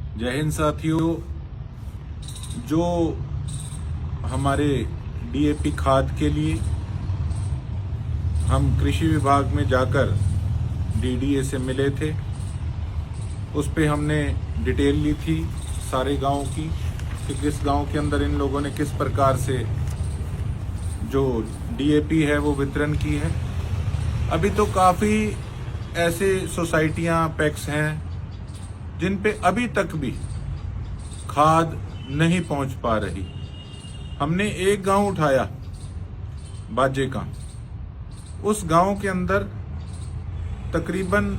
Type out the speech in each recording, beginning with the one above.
जय हिंद साथियों। जो हमारे डीएपी खाद के लिए हम कृषि विभाग में जाकर डीडीए से मिले थे, उस पे हमने डिटेल ली थी सारे गांव की कि किस गांव के अंदर इन लोगों ने किस प्रकार से जो डीएपी है वो वितरण की है। अभी तो काफ़ी ऐसे सोसाइटियां, पैक्स हैं जिन पे अभी तक भी खाद नहीं पहुंच पा रही। हमने एक गांव उठाया बाजे का, उस गांव के अंदर तकरीबन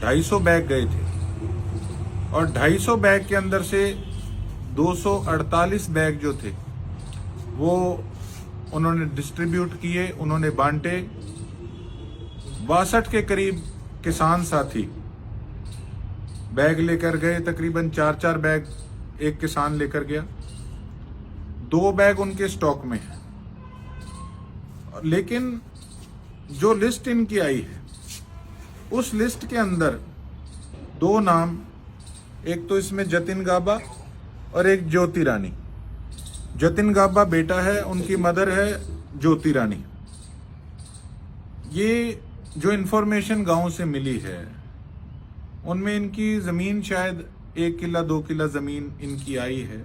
250 बैग गए थे और 250 बैग के अंदर से 248 बैग जो थे वो उन्होंने डिस्ट्रीब्यूट किए, उन्होंने बांटे। 62 के करीब किसान साथी बैग लेकर गए, तकरीबन 4-4 बैग एक किसान लेकर गया, 2 बैग उनके स्टॉक में है। लेकिन जो लिस्ट इनकी आई है उस लिस्ट के अंदर 2 नाम, एक तो इसमें जतिन गाबा और एक ज्योति रानी। जतिन गाबा बेटा है, उनकी मदर है ज्योति रानी। ये जो इन्फॉर्मेशन गांव से मिली है उनमें इनकी जमीन शायद 1 किला 2 किला जमीन इनकी आई है।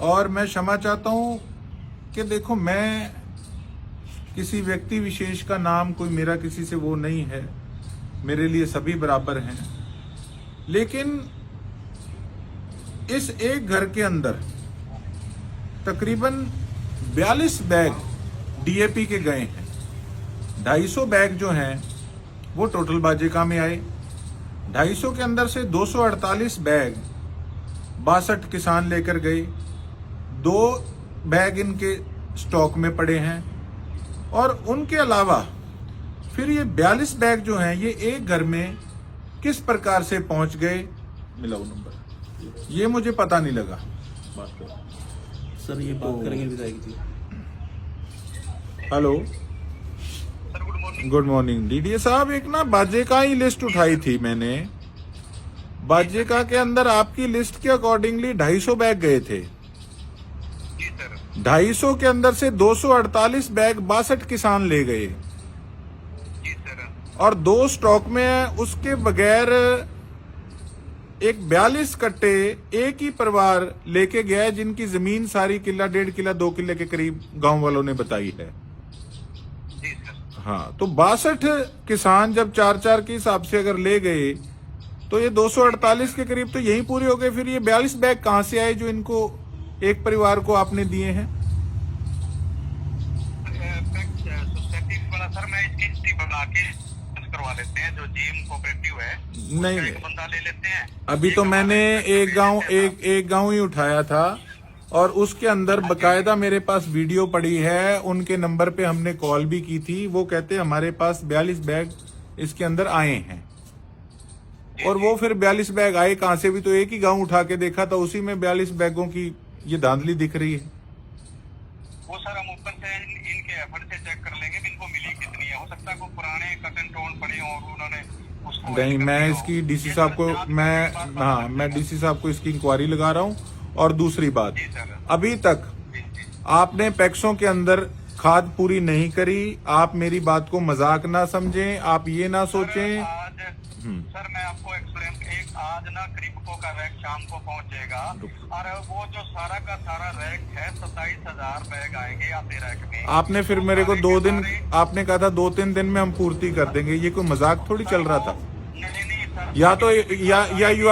और मैं क्षमा चाहता हूं कि देखो, मैं किसी व्यक्ति विशेष का नाम, कोई मेरा किसी से वो नहीं है, मेरे लिए सभी बराबर हैं। लेकिन इस एक घर के अंदर तकरीबन 42 बैग डीएपी के गए हैं। 250 बैग जो हैं वो टोटल बाजेका में आए। 250 के अंदर से 248 बैग 62 किसान लेकर गए, 2 बैग इनके स्टॉक में पड़े हैं। और उनके अलावा फिर ये 42 बैग जो हैं ये एक घर में किस प्रकार से पहुंच गए, मिलाओ नंबर, ये मुझे पता नहीं लगा। बात करो सर, ये बात करेंगे विधायक जी। हेलो, गुड मॉर्निंग डीडीए साहब। एक ना बाजेका ही लिस्ट उठाई थी मैंने। बाजेका के अंदर आपकी लिस्ट के अकॉर्डिंगली 250 बैग गए थे। 250 के अंदर से 248 बैग 62 किसान ले गए और 2 स्टॉक में है। उसके बगैर एक 42 कट्टे एक ही परिवार लेके गया है, जिनकी जमीन सारी किला 1.5 किला 2 किले के करीब गांव वालों ने बताई है। हाँ, तो 62 किसान जब 4-4 के हिसाब से अगर ले गए तो ये 248 के करीब तो यही पूरे हो गए। फिर ये 42 बैग कहां से आए जो इनको एक परिवार को आपने दिए हैं? सर, मैं इसकी हिस्ट्री बना के करवा लेते हैं। जो जीएम कोऑपरेटिव है नहीं, एक बंदा ले लेते हैं। अभी तो मैंने एक गांव ही उठाया था और उसके अंदर बकायदा मेरे पास वीडियो पड़ी है। उनके नंबर पे हमने कॉल भी की थी। वो कहते हमारे पास 42 बैग इसके अंदर आए हैं। और वो फिर 42 बैग आए कहां से? भी तो एक ही गांव उठा के देखा था, उसी में 42 बैगों की ये धांधली दिख रही है। वो सर हम ऊपर से इनके एफर्ट से चेक कर लेंगे कि इनको मिली कितनी है। हो सकता है कोई पुराने कट एंड टोन पड़े हों और उन्होंने उसको नहीं, मैं इसकी डीसी साहब को मैं डीसी साहब को इसकी इंक्वायरी लगा रहा हूं। और दूसरी बात, अभी तक आपने पैक्सों के अंदर खाद पूरी नहीं करी। आप मेरी बात को मजाक ना समझें, आप ये ना सोचें। सर मैं आपको एक्सप्लेन, एक आज ना क्रिप्को का रैक शाम को पहुंचेगा और वो जो सारा का सारा रैक है 27,000 बैग आएंगे आपके रैक में। आपने फिर मेरे को 2 दिन, आपने कहा था 2-3 दिन में हम पूर्ति कर देंगे। ये कोई मजाक थोड़ी चल रहा था। नहीं सर, या तो या you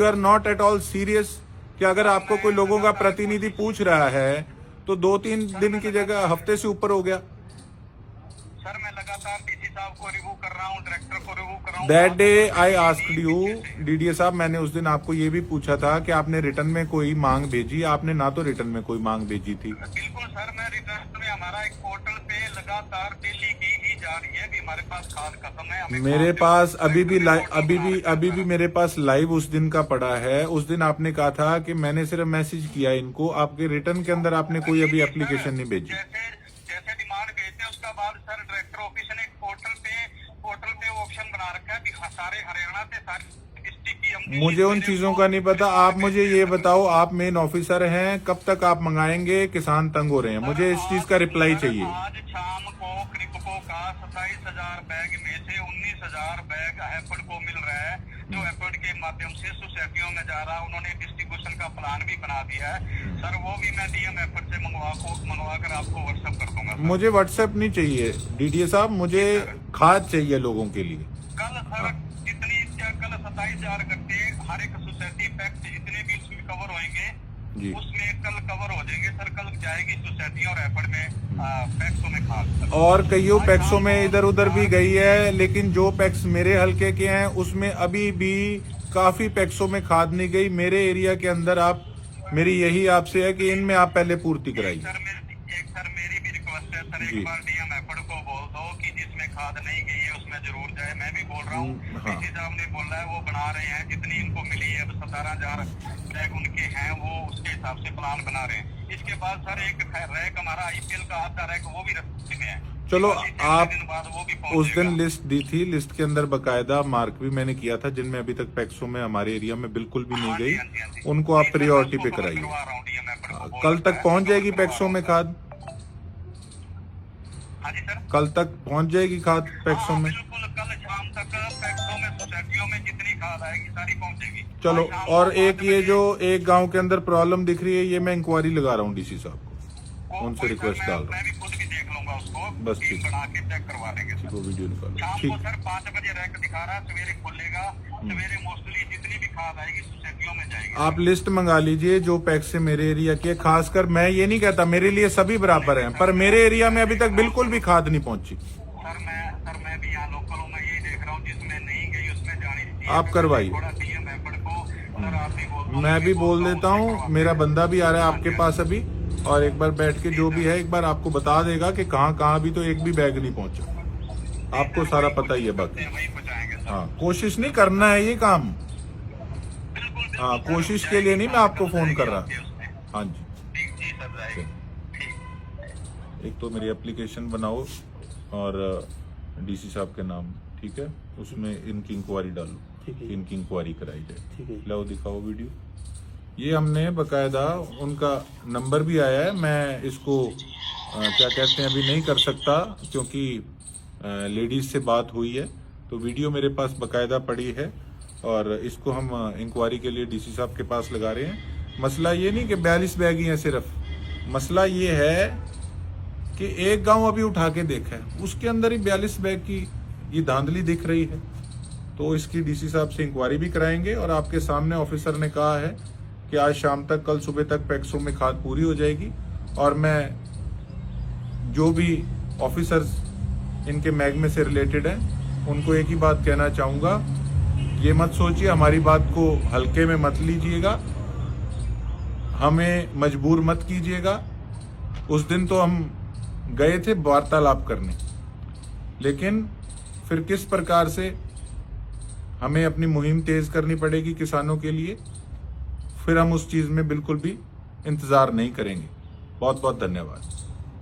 are not at all serious कि अगर आपको कोई लोगों का प्रतिनिधि पूछ रहा है तो 2-3 दिन की जगह हफ्ते से ऊपर हो गया। सर मैं लगातार डीसी साहब को रिव्यू कर रहा हूँ, डायरेक्टर को रिव्यू कर रहा हूँ। That day I asked you, DDA साहब, मैंने उस दिन आपको ये भी पूछा था कि आपने रिटर्न में कोई मांग भेजी। आपने ना तो रिटर्न में कोई मांग भेजी थी। बिल्कुल सर, मैं रिटर्न में हमारा एक पोर्टल पे लगातार डेली की ही जा रही है कि हमारे पास खाद खत्म है। मेरे पास अभी भी मेरे पास लाइव उस दिन का पड़ा है। उस दिन आपने कहा था कि मैंने सिर्फ मैसेज किया इनको, आपके रिटर्न के अंदर आपने कोई अभी एप्लीकेशन नहीं भेजी। जैसे डिमांड भेजते हैं उसका बाद सर डायरेक्टर ऑफिस ने एक पोर्टल पे ऑप्शन बना रखा है कि सारे हरियाणा से सारी डिस्ट्रिक्ट की हम मुझे उन चीजों का नहीं पता। आप मुझे ये बताओ, आप मेन ऑफिसर हैं, कब तक आप मंगाएंगे? किसान तंग हो रहे हैं, मुझे इस चीज का रिप्लाई चाहिए। आज शाम को क्रिप्को का 27,000 बैग में से 19,000 बैग एफर्ड को मिल रहा है, जो एफर्ड के माध्यम से सोसाइटियों में जा रहा है। उन्होंने डिस्ट्रीब्यूशन का प्लान भी बना दिया है सर, वो भी मैं डीएम एफर्ड से मंगवा कर आपको व्हाट्सएप कर दूंगा। मुझे व्हाट्सएप नहीं चाहिए डीडीए साहब, मुझे खाद चाहिए लोगों के लिए। कल सर कितनी कल 27,000 गट्टे हर एक सोसाइटी पैक्ट जितने भी उसमें कवर होंगे जी, उसमें कल कवर हो जाएंगे सर। कल जाएगी सोसाइटी और एफर्ड में पैक्सों में खाद। और कईयों पैक्सों में इधर उधर भी गई है, लेकिन जो पैक्स मेरे हल्के के हैं उसमें अभी भी काफी पैक्सों में खाद नहीं गई। मेरे एरिया के अंदर आप, मेरी यही आपसे है कि इनमें आप पहले पूर्ति कराइए। सर मेरी भी रिक्वेस्ट है सर, जी। एक बार डीएम एफर्ड को बोल दो कि जिसमें खाद नहीं गई है उसमें जरूर जाए। मैं भी बोल रहा हूँ, हाँ। डीसी साहब ने बोला है वो बना रहे हैं, जितनी इनको मिली है 17,000 बैग उनके हैं, वो उसके हिसाब से प्लान बना रहे हैं। इसके बाद सर एक रैक हमारा आईपीएल का आधा रैक वो भी रस्ते में है। चलो, आप दिन बाद वो भी उस दिन लिस्ट दी थी, लिस्ट के अंदर बकायदा मार्क भी मैंने किया था, जिनमें अभी तक पैक्सों में हमारे एरिया में बिल्कुल भी नहीं गई, उनको आप प्रायोरिटी पे कराइए। कल तक पहुंच जाएगी पैक्सों में खाद? हाँ जी सर, कल तक पहुंच जाएगी खाद पैक्सों में? बिल्कुल कल शाम तक पैक्सों में सोसाइटियों में जितनी खाद आएगी सारी पहुंचेगी। चलो, आज शाम और को एक 5 ये बजे- जो एक गांव के अंदर प्रॉब्लम दिख रही है, ये मैं इंक्वायरी लगा रहा हूँ डीसी साहब को, उनसे कोई सर, रिक्वेस्ट डाल रहा मैं भी खुद भी देख लूंगा उसको, बस टीम ठीक। बना के चेक करवा देंगे सर। हूँ, वो वीडियो निकालो। शाम ठीक, को सर 5 बजे रैक दिखा रहा है, सवेरे खुलेगा, सवेरे मोस्टली जितनी भी खाद आएगी सोसाइटियों में जाएगी। आप लिस्ट मंगा लीजिए जो पैक्स से मेरे एरिया के, खासकर मैं ये नहीं कहता मेरे लिए सभी बराबर हैं, पर मेरे एरिया में अभी तक बिल्कुल भी खाद नहीं पहुंची। सर मैं भी यहाँ लोकल हूँ, मैं यही देख रहा हूँ, जिसमें नहीं गई उसमें जानी चाहिए। आप करवाइए। थोड़ा डीएम एफर्ड को सर आप भी बोल दो, मैं भी बोल बोलता देता उससे हूँ, करवा मेरा देंगे। बंदा भी आ रहा है आपके पास अभी, और एक बार बैठ के जो भी है एक बार आपको बता देगा कि कहाँ कहाँ अभी तो एक भी बैग नहीं पहुंचा। आपको सारा पता ही है बाकी। वही पहुँचाएंगे सर। हाँ, कोशिश नहीं करना है ये काम। बिल्कुल हाँ, सर, कोशिश के लिए नहीं मैं आपको फोन कर रहा। जाएगी उसमें। हाँ जी, ठीक जी सर, जाएगी। ठीक। एक तो मेरी एप्लीकेशन बनाओ और डीसी साहब के नाम, ठीक है, उसमें इनकी इंक्वायरी डालो, ठीक है। इनकी इंक्वायरी कराई जाए। ठीक है। लो दिखाओ वीडियो। ये हमने बकायदा, उनका नंबर भी आया है, मैं इसको क्या कहते हैं अभी नहीं कर सकता क्योंकि लेडीज से बात हुई है, तो वीडियो मेरे पास बकायदा पड़ी है और इसको हम इंक्वायरी के लिए डीसी साहब के पास लगा रहे हैं। मसला ये नहीं कि 42 बैग ही हैं सिर्फ, मसला ये है कि एक गांव अभी उठा के देखा है, उसके अंदर ही 42 बैग की ये धांधली दिख रही है। तो इसकी डीसी साहब से इंक्वायरी भी कराएंगे और आपके सामने ऑफिसर ने कहा है कि आज शाम तक, कल सुबह तक पैक्सों में खाद पूरी हो जाएगी। और मैं जो भी ऑफिसर्स इनके महकमे से रिलेटेड हैं उनको एक ही बात कहना चाहूँगा, ये मत सोचिए, हमारी बात को हल्के में मत लीजिएगा, हमें मजबूर मत कीजिएगा। उस दिन तो हम गए थे वार्तालाप करने, लेकिन फिर किस प्रकार से हमें अपनी मुहिम तेज करनी पड़ेगी किसानों के लिए, फिर हम उस चीज में बिल्कुल भी इंतजार नहीं करेंगे। बहुत बहुत धन्यवाद।